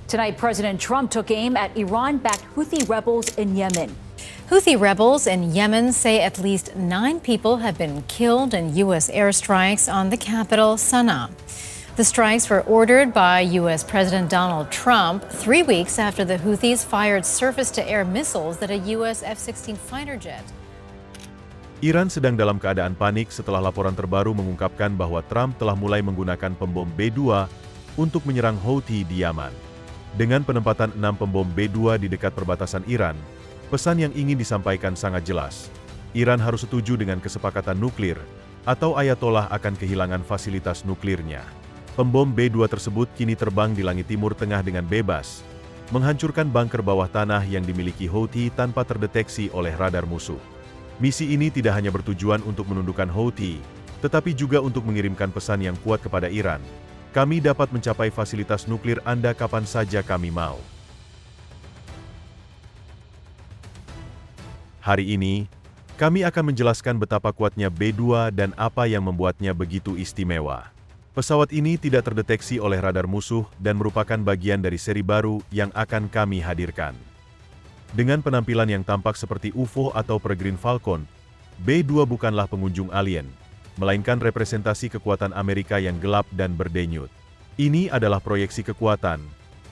Tonight, President Trump took aim at Iran-backed Houthi rebels in Yemen. Houthi rebels in Yemen say at least 9 people have been killed in U.S. airstrikes on the capital, Sana'a. The strikes were ordered by U.S. President Donald Trump 3 weeks after the Houthis fired surface-to-air missiles at a U.S. F-16 fighter jet. Iran sedang dalam keadaan panik setelah laporan terbaru mengungkapkan bahwa Trump telah mulai menggunakan pembom B-2 untuk menyerang Houthi di Yaman. Dengan penempatan 6 pembom B-2 di dekat perbatasan Iran, pesan yang ingin disampaikan sangat jelas. Iran harus setuju dengan kesepakatan nuklir, atau Ayatollah akan kehilangan fasilitas nuklirnya. Pembom B-2 tersebut kini terbang di langit timur tengah dengan bebas, menghancurkan bunker bawah tanah yang dimiliki Houthi tanpa terdeteksi oleh radar musuh. Misi ini tidak hanya bertujuan untuk menundukkan Houthi, tetapi juga untuk mengirimkan pesan yang kuat kepada Iran. Kami dapat mencapai fasilitas nuklir Anda kapan saja kami mau. Hari ini, kami akan menjelaskan betapa kuatnya B-2 dan apa yang membuatnya begitu istimewa. Pesawat ini tidak terdeteksi oleh radar musuh dan merupakan bagian dari seri baru yang akan kami hadirkan. Dengan penampilan yang tampak seperti UFO atau Peregrine Falcon, B-2 bukanlah pengunjung alien, melainkan representasi kekuatan Amerika yang gelap dan berdenyut. Ini adalah proyeksi kekuatan,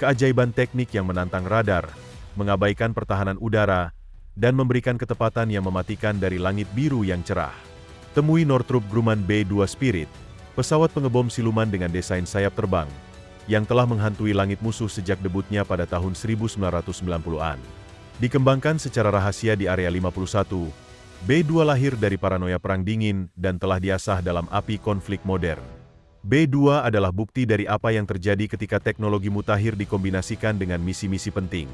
keajaiban teknik yang menantang radar, mengabaikan pertahanan udara, dan memberikan ketepatan yang mematikan dari langit biru yang cerah. Temui Northrop Grumman B-2 Spirit, pesawat pengebom siluman dengan desain sayap terbang, yang telah menghantui langit musuh sejak debutnya pada tahun 1990-an. Dikembangkan secara rahasia di Area 51, B-2 lahir dari paranoia perang dingin dan telah diasah dalam api konflik modern. B-2 adalah bukti dari apa yang terjadi ketika teknologi mutakhir dikombinasikan dengan misi-misi penting,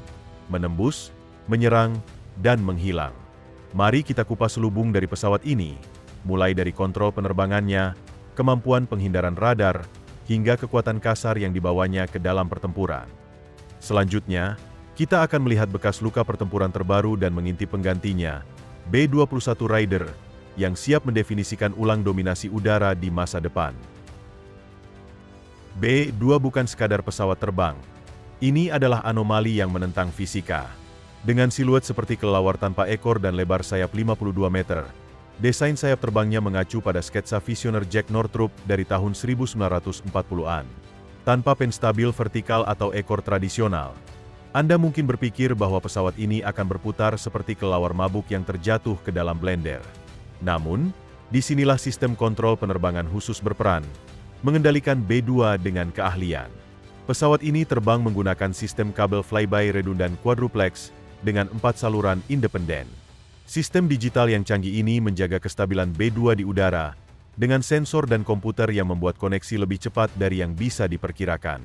menembus, menyerang, dan menghilang. Mari kita kupas selubung dari pesawat ini, mulai dari kontrol penerbangannya, kemampuan penghindaran radar, hingga kekuatan kasar yang dibawanya ke dalam pertempuran. Selanjutnya, kita akan melihat bekas luka pertempuran terbaru dan mengintip penggantinya, B-21 Raider, yang siap mendefinisikan ulang dominasi udara di masa depan. B-2 bukan sekadar pesawat terbang. Ini adalah anomali yang menentang fisika. Dengan siluet seperti kelelawar tanpa ekor dan lebar sayap 52 meter, desain sayap terbangnya mengacu pada sketsa visioner Jack Northrop dari tahun 1940-an. Tanpa penstabil vertikal atau ekor tradisional, Anda mungkin berpikir bahwa pesawat ini akan berputar seperti kelelawar mabuk yang terjatuh ke dalam blender. Namun, disinilah sistem kontrol penerbangan khusus berperan, mengendalikan B-2 dengan keahlian. Pesawat ini terbang menggunakan sistem kabel flyby redundan quadruplex dengan 4 saluran independen. Sistem digital yang canggih ini menjaga kestabilan B-2 di udara, dengan sensor dan komputer yang membuat koneksi lebih cepat dari yang bisa diperkirakan.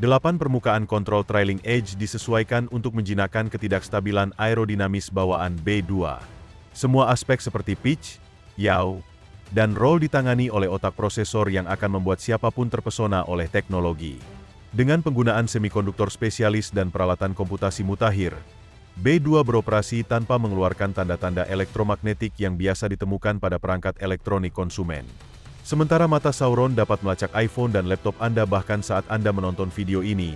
8 permukaan kontrol trailing edge disesuaikan untuk menjinakkan ketidakstabilan aerodinamis bawaan B-2. Semua aspek seperti pitch, yaw, dan roll ditangani oleh otak prosesor yang akan membuat siapapun terpesona oleh teknologi. Dengan penggunaan semikonduktor spesialis dan peralatan komputasi mutakhir, B-2 beroperasi tanpa mengeluarkan tanda-tanda elektromagnetik yang biasa ditemukan pada perangkat elektronik konsumen. Sementara mata Sauron dapat melacak iPhone dan laptop Anda bahkan saat Anda menonton video ini,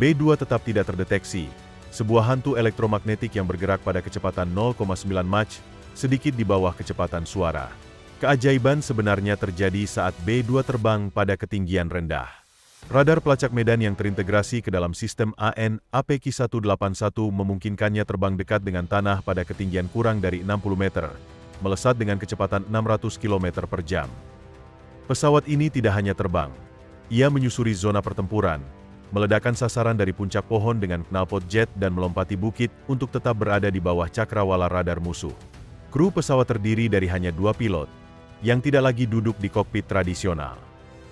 B-2 tetap tidak terdeteksi. Sebuah hantu elektromagnetik yang bergerak pada kecepatan 0,9 Mach, sedikit di bawah kecepatan suara. Keajaiban sebenarnya terjadi saat B-2 terbang pada ketinggian rendah. Radar pelacak medan yang terintegrasi ke dalam sistem AN/APK-181 memungkinkannya terbang dekat dengan tanah pada ketinggian kurang dari 60 meter, melesat dengan kecepatan 600 km per jam. Pesawat ini tidak hanya terbang, ia menyusuri zona pertempuran, meledakkan sasaran dari puncak pohon dengan knalpot jet dan melompati bukit untuk tetap berada di bawah cakrawala radar musuh. Kru pesawat terdiri dari hanya 2 pilot, yang tidak lagi duduk di kokpit tradisional.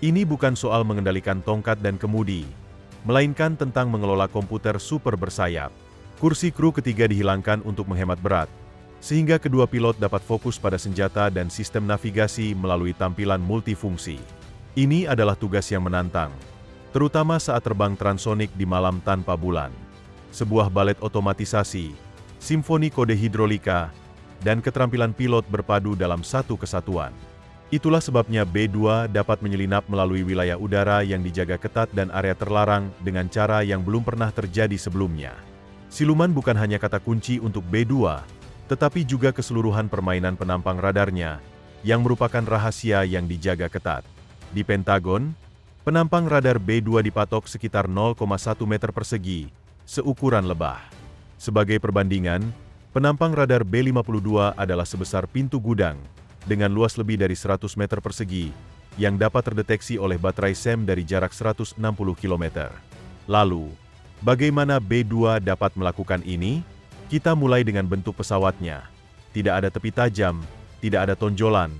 Ini bukan soal mengendalikan tongkat dan kemudi, melainkan tentang mengelola komputer super bersayap. Kursi kru ketiga dihilangkan untuk menghemat berat, sehingga kedua pilot dapat fokus pada senjata dan sistem navigasi melalui tampilan multifungsi. Ini adalah tugas yang menantang, terutama saat terbang transonik di malam tanpa bulan. Sebuah balet otomatisasi, simfoni kode hidrolika, dan keterampilan pilot berpadu dalam satu kesatuan. Itulah sebabnya B-2 dapat menyelinap melalui wilayah udara yang dijaga ketat dan area terlarang dengan cara yang belum pernah terjadi sebelumnya. Siluman bukan hanya kata kunci untuk B-2, tetapi juga keseluruhan permainan penampang radarnya, yang merupakan rahasia yang dijaga ketat. Di Pentagon, penampang radar B-2 dipatok sekitar 0,1 meter persegi, seukuran lebah. Sebagai perbandingan, penampang radar B-52 adalah sebesar pintu gudang, dengan luas lebih dari 100 meter persegi, yang dapat terdeteksi oleh baterai SEM dari jarak 160 km. Lalu, bagaimana B-2 dapat melakukan ini? Kita mulai dengan bentuk pesawatnya. Tidak ada tepi tajam, tidak ada tonjolan,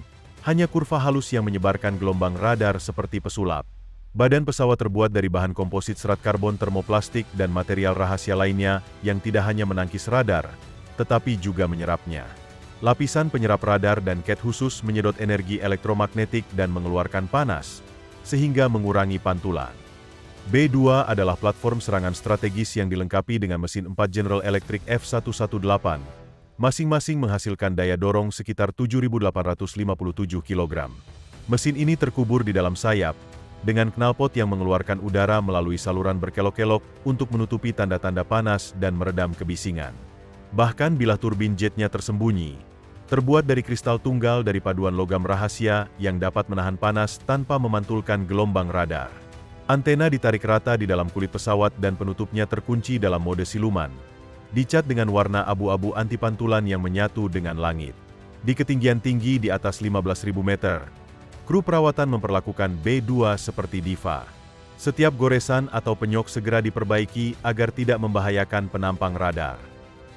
hanya kurva halus yang menyebarkan gelombang radar seperti pesulap. Badan pesawat terbuat dari bahan komposit serat karbon termoplastik dan material rahasia lainnya yang tidak hanya menangkis radar, tetapi juga menyerapnya. Lapisan penyerap radar dan ket khusus menyedot energi elektromagnetik dan mengeluarkan panas, sehingga mengurangi pantulan. B-2 adalah platform serangan strategis yang dilengkapi dengan mesin 4 General Electric F118, masing-masing menghasilkan daya dorong sekitar 7.857 kg. Mesin ini terkubur di dalam sayap, dengan knalpot yang mengeluarkan udara melalui saluran berkelok-kelok untuk menutupi tanda-tanda panas dan meredam kebisingan. Bahkan bilah turbin jetnya tersembunyi, terbuat dari kristal tunggal dari paduan logam rahasia yang dapat menahan panas tanpa memantulkan gelombang radar. Antena ditarik rata di dalam kulit pesawat dan penutupnya terkunci dalam mode siluman, dicat dengan warna abu-abu anti pantulan yang menyatu dengan langit. Di ketinggian tinggi di atas 15.000 meter, kru perawatan memperlakukan B-2 seperti diva. Setiap goresan atau penyok segera diperbaiki agar tidak membahayakan penampang radar.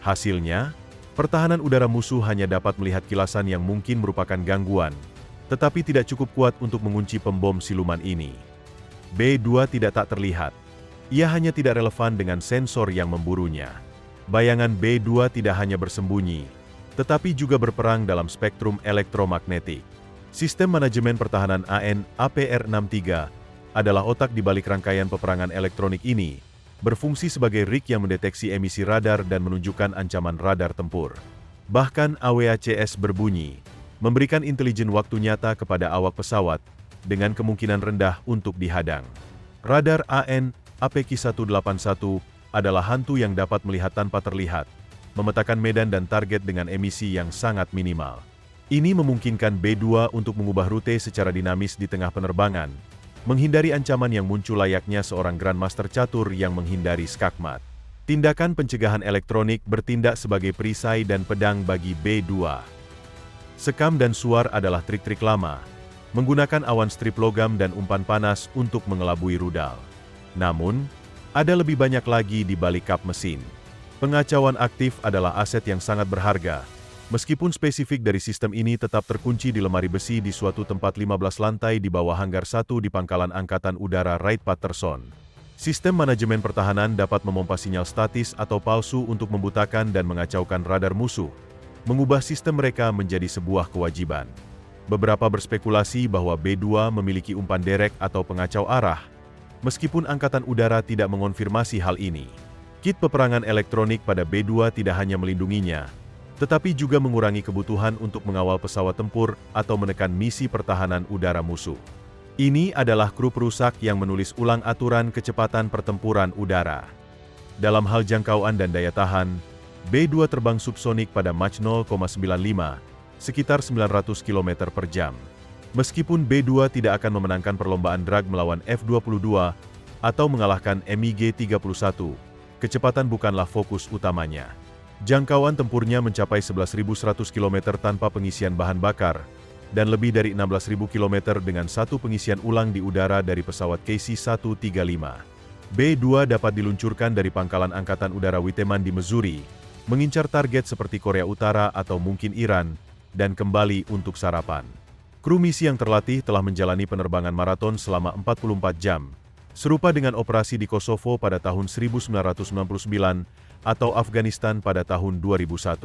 Hasilnya, pertahanan udara musuh hanya dapat melihat kilasan yang mungkin merupakan gangguan, tetapi tidak cukup kuat untuk mengunci pembom siluman ini. B-2 tidak tak terlihat. Ia hanya tidak relevan dengan sensor yang memburunya. Bayangan B-2 tidak hanya bersembunyi, tetapi juga berperang dalam spektrum elektromagnetik. Sistem manajemen pertahanan AN/APR-63 adalah otak di balik rangkaian peperangan elektronik ini, berfungsi sebagai rig yang mendeteksi emisi radar dan menunjukkan ancaman radar tempur. Bahkan AWACS berbunyi, memberikan intelijen waktu nyata kepada awak pesawat, dengan kemungkinan rendah untuk dihadang. Radar AN/APK-181 adalah hantu yang dapat melihat tanpa terlihat, memetakan medan dan target dengan emisi yang sangat minimal. Ini memungkinkan B-2 untuk mengubah rute secara dinamis di tengah penerbangan, menghindari ancaman yang muncul layaknya seorang grandmaster catur yang menghindari skakmat. Tindakan pencegahan elektronik bertindak sebagai perisai dan pedang bagi B-2. Sekam dan suar adalah trik-trik lama, menggunakan awan strip logam dan umpan panas untuk mengelabui rudal. Namun, ada lebih banyak lagi di balik kap mesin. Pengacauan aktif adalah aset yang sangat berharga, meskipun spesifik dari sistem ini tetap terkunci di lemari besi di suatu tempat 15 lantai di bawah hanggar 1 di Pangkalan Angkatan Udara Wright-Patterson. Sistem manajemen pertahanan dapat memompa sinyal statis atau palsu untuk membutakan dan mengacaukan radar musuh, mengubah sistem mereka menjadi sebuah kewajiban. Beberapa berspekulasi bahwa B-2 memiliki umpan derek atau pengacau arah, meskipun Angkatan Udara tidak mengonfirmasi hal ini. Kit peperangan elektronik pada B-2 tidak hanya melindunginya, tetapi juga mengurangi kebutuhan untuk mengawal pesawat tempur atau menekan misi pertahanan udara musuh. Ini adalah kru perusak yang menulis ulang aturan kecepatan pertempuran udara. Dalam hal jangkauan dan daya tahan, B-2 terbang subsonik pada Mach 0,95, sekitar 900 km per jam. Meskipun B-2 tidak akan memenangkan perlombaan drag melawan F-22 atau mengalahkan MiG-31, kecepatan bukanlah fokus utamanya. Jangkauan tempurnya mencapai 11.100 km tanpa pengisian bahan bakar, dan lebih dari 16.000 km dengan satu pengisian ulang di udara dari pesawat KC-135. B-2 dapat diluncurkan dari Pangkalan Angkatan Udara Whiteman di Missouri, mengincar target seperti Korea Utara atau mungkin Iran, dan kembali untuk sarapan. Kru misi yang terlatih telah menjalani penerbangan maraton selama 44 jam, serupa dengan operasi di Kosovo pada tahun 1999 atau Afghanistan pada tahun 2001.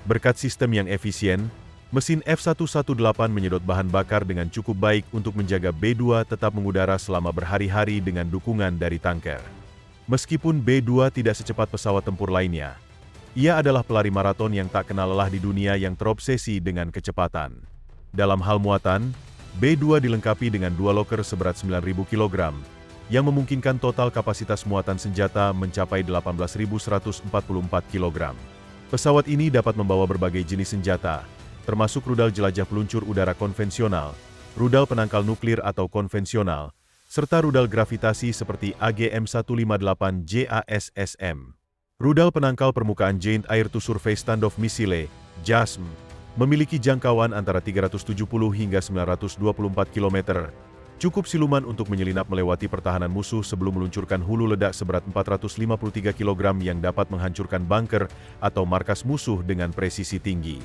Berkat sistem yang efisien, mesin F118 menyedot bahan bakar dengan cukup baik untuk menjaga B-2 tetap mengudara selama berhari-hari dengan dukungan dari tanker. Meskipun B-2 tidak secepat pesawat tempur lainnya, ia adalah pelari maraton yang tak kenal lelah di dunia yang terobsesi dengan kecepatan. Dalam hal muatan, B-2 dilengkapi dengan dua loker seberat 9.000 kg, yang memungkinkan total kapasitas muatan senjata mencapai 18.144 kg. Pesawat ini dapat membawa berbagai jenis senjata, termasuk rudal jelajah peluncur udara konvensional, rudal penangkal nuklir atau konvensional, serta rudal gravitasi seperti AGM-158 JASSM. Rudal penangkal permukaan Joint Air to Surface Standoff Missile, JASM, memiliki jangkauan antara 370 hingga 924 km. Cukup siluman untuk menyelinap melewati pertahanan musuh sebelum meluncurkan hulu ledak seberat 453 kg yang dapat menghancurkan bunker atau markas musuh dengan presisi tinggi.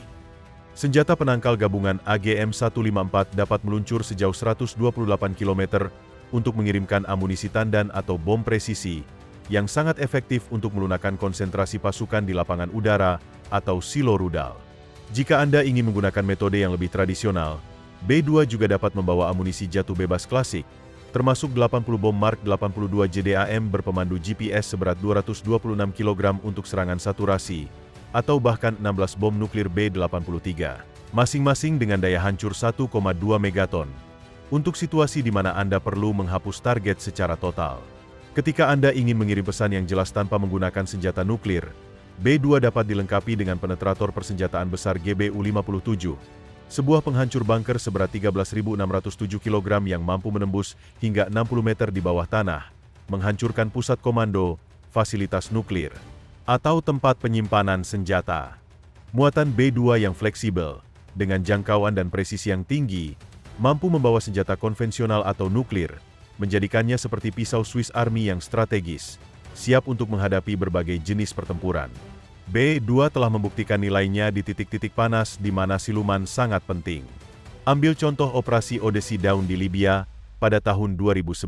Senjata penangkal gabungan AGM-154 dapat meluncur sejauh 128 km untuk mengirimkan amunisi tandan atau bom presisi yang sangat efektif untuk melunakkan konsentrasi pasukan di lapangan udara atau silo rudal. Jika Anda ingin menggunakan metode yang lebih tradisional, B-2 juga dapat membawa amunisi jatuh bebas klasik, termasuk 80 bom Mark 82 JDAM berpemandu GPS seberat 226 kg untuk serangan saturasi, atau bahkan 16 bom nuklir B-83, masing-masing dengan daya hancur 1,2 megaton, untuk situasi di mana Anda perlu menghapus target secara total. Ketika Anda ingin mengirim pesan yang jelas tanpa menggunakan senjata nuklir, B-2 dapat dilengkapi dengan penetrator persenjataan besar GBU-57, sebuah penghancur bunker seberat 13.607 kg yang mampu menembus hingga 60 meter di bawah tanah, menghancurkan pusat komando, fasilitas nuklir, atau tempat penyimpanan senjata. Muatan B-2 yang fleksibel, dengan jangkauan dan presisi yang tinggi, mampu membawa senjata konvensional atau nuklir, menjadikannya seperti pisau Swiss Army yang strategis, siap untuk menghadapi berbagai jenis pertempuran. B-2 telah membuktikan nilainya di titik-titik panas di mana siluman sangat penting. Ambil contoh operasi Odyssey Dawn di Libya pada tahun 2011.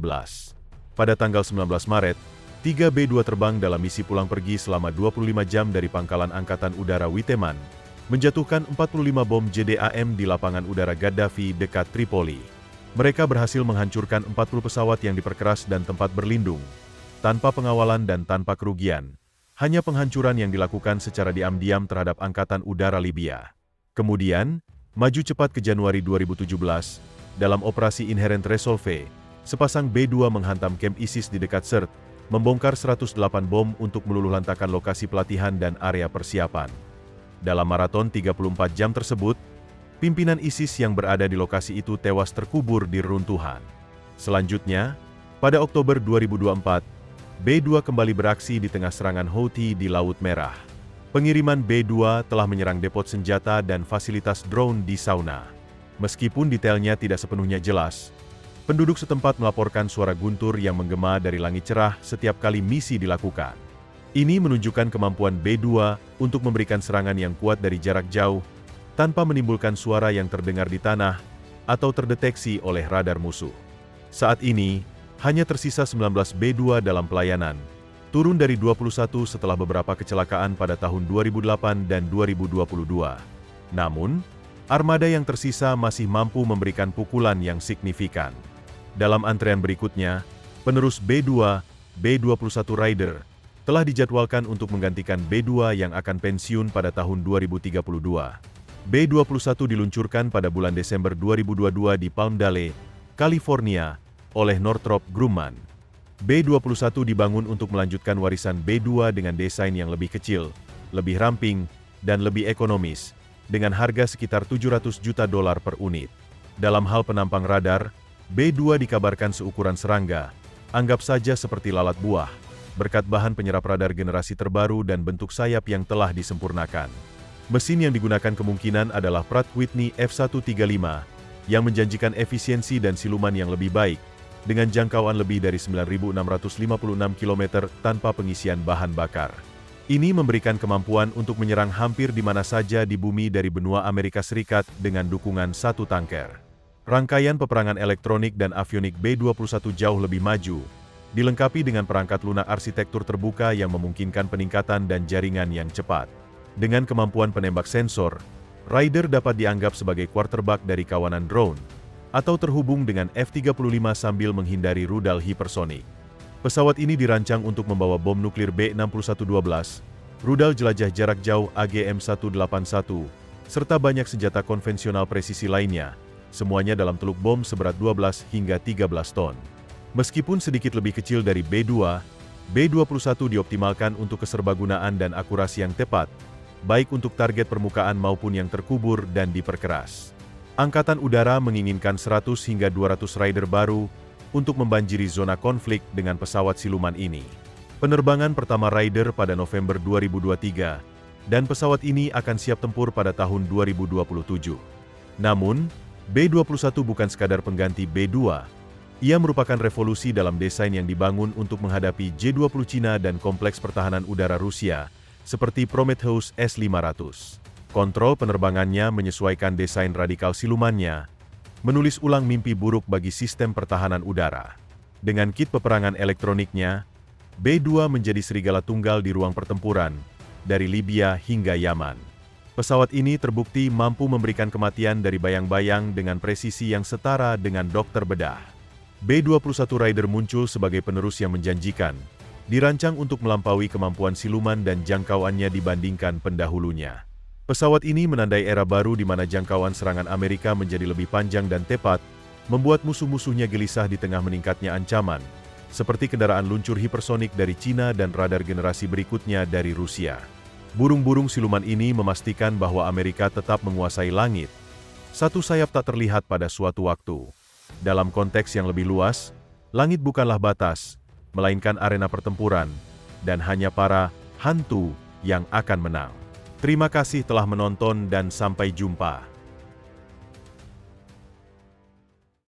Pada tanggal 19 Maret, 3 B-2 terbang dalam misi pulang pergi selama 25 jam dari Pangkalan Angkatan Udara Witeman, menjatuhkan 45 bom JDAM di lapangan udara Gaddafi dekat Tripoli. Mereka berhasil menghancurkan 40 pesawat yang diperkeras dan tempat berlindung, tanpa pengawalan dan tanpa kerugian. Hanya penghancuran yang dilakukan secara diam-diam terhadap Angkatan Udara Libya. Kemudian, maju cepat ke Januari 2017, dalam operasi Inherent Resolve, sepasang B-2 menghantam kamp ISIS di dekat Sirte, membongkar 108 bom untuk meluluhlantakkan lokasi pelatihan dan area persiapan. Dalam maraton 34 jam tersebut, pimpinan ISIS yang berada di lokasi itu tewas terkubur di reruntuhan. Selanjutnya, pada Oktober 2024, B-2 kembali beraksi di tengah serangan Houthi di Laut Merah. Pengiriman B-2 telah menyerang depot senjata dan fasilitas drone di Sauna. Meskipun detailnya tidak sepenuhnya jelas, penduduk setempat melaporkan suara guntur yang menggema dari langit cerah setiap kali misi dilakukan. Ini menunjukkan kemampuan B-2 untuk memberikan serangan yang kuat dari jarak jauh, tanpa menimbulkan suara yang terdengar di tanah atau terdeteksi oleh radar musuh. Saat ini, hanya tersisa 19 B-2 dalam pelayanan, turun dari 21 setelah beberapa kecelakaan pada tahun 2008 dan 2022. Namun, armada yang tersisa masih mampu memberikan pukulan yang signifikan. Dalam antrean berikutnya, penerus B-2, B-21 Raider, telah dijadwalkan untuk menggantikan B-2 yang akan pensiun pada tahun 2032. B-21 diluncurkan pada bulan Desember 2022 di Palmdale, California, oleh Northrop Grumman. B-21 dibangun untuk melanjutkan warisan B-2 dengan desain yang lebih kecil, lebih ramping, dan lebih ekonomis, dengan harga sekitar $700 juta per unit. Dalam hal penampang radar, B-2 dikabarkan seukuran serangga, anggap saja seperti lalat buah, berkat bahan penyerap radar generasi terbaru dan bentuk sayap yang telah disempurnakan. Mesin yang digunakan kemungkinan adalah Pratt Whitney F135, yang menjanjikan efisiensi dan siluman yang lebih baik, dengan jangkauan lebih dari 9.656 km tanpa pengisian bahan bakar. Ini memberikan kemampuan untuk menyerang hampir di mana saja di bumi dari benua Amerika Serikat dengan dukungan satu tanker. Rangkaian peperangan elektronik dan avionik B-21 jauh lebih maju, dilengkapi dengan perangkat lunak arsitektur terbuka yang memungkinkan peningkatan dan jaringan yang cepat. Dengan kemampuan penembak sensor, Raider dapat dianggap sebagai quarterback dari kawanan drone, atau terhubung dengan F-35 sambil menghindari rudal hipersonik. Pesawat ini dirancang untuk membawa bom nuklir B-6112, rudal jelajah jarak jauh AGM-181, serta banyak senjata konvensional presisi lainnya, semuanya dalam teluk bom seberat 12 hingga 13 ton. Meskipun sedikit lebih kecil dari B-2, B-21 dioptimalkan untuk keserbagunaan dan akurasi yang tepat, baik untuk target permukaan maupun yang terkubur dan diperkeras. Angkatan Udara menginginkan 100 hingga 200 Raider baru untuk membanjiri zona konflik dengan pesawat siluman ini. Penerbangan pertama Raider pada November 2023, dan pesawat ini akan siap tempur pada tahun 2027. Namun, B-21 bukan sekadar pengganti B-2. Ia merupakan revolusi dalam desain yang dibangun untuk menghadapi J-20 Cina dan kompleks pertahanan udara Rusia, seperti Prometheus S-500. Kontrol penerbangannya menyesuaikan desain radikal silumannya, menulis ulang mimpi buruk bagi sistem pertahanan udara. Dengan kit peperangan elektroniknya, B-2 menjadi serigala tunggal di ruang pertempuran, dari Libya hingga Yaman. Pesawat ini terbukti mampu memberikan kematian dari bayang-bayang dengan presisi yang setara dengan dokter bedah. B-21 Raider muncul sebagai penerus yang menjanjikan, dirancang untuk melampaui kemampuan siluman dan jangkauannya dibandingkan pendahulunya. Pesawat ini menandai era baru di mana jangkauan serangan Amerika menjadi lebih panjang dan tepat, membuat musuh-musuhnya gelisah di tengah meningkatnya ancaman, seperti kendaraan luncur hipersonik dari Cina dan radar generasi berikutnya dari Rusia. Burung-burung siluman ini memastikan bahwa Amerika tetap menguasai langit. Satu sayap tak terlihat pada suatu waktu. Dalam konteks yang lebih luas, langit bukanlah batas, melainkan arena pertempuran, dan hanya para hantu yang akan menang. Terima kasih telah menonton dan sampai jumpa.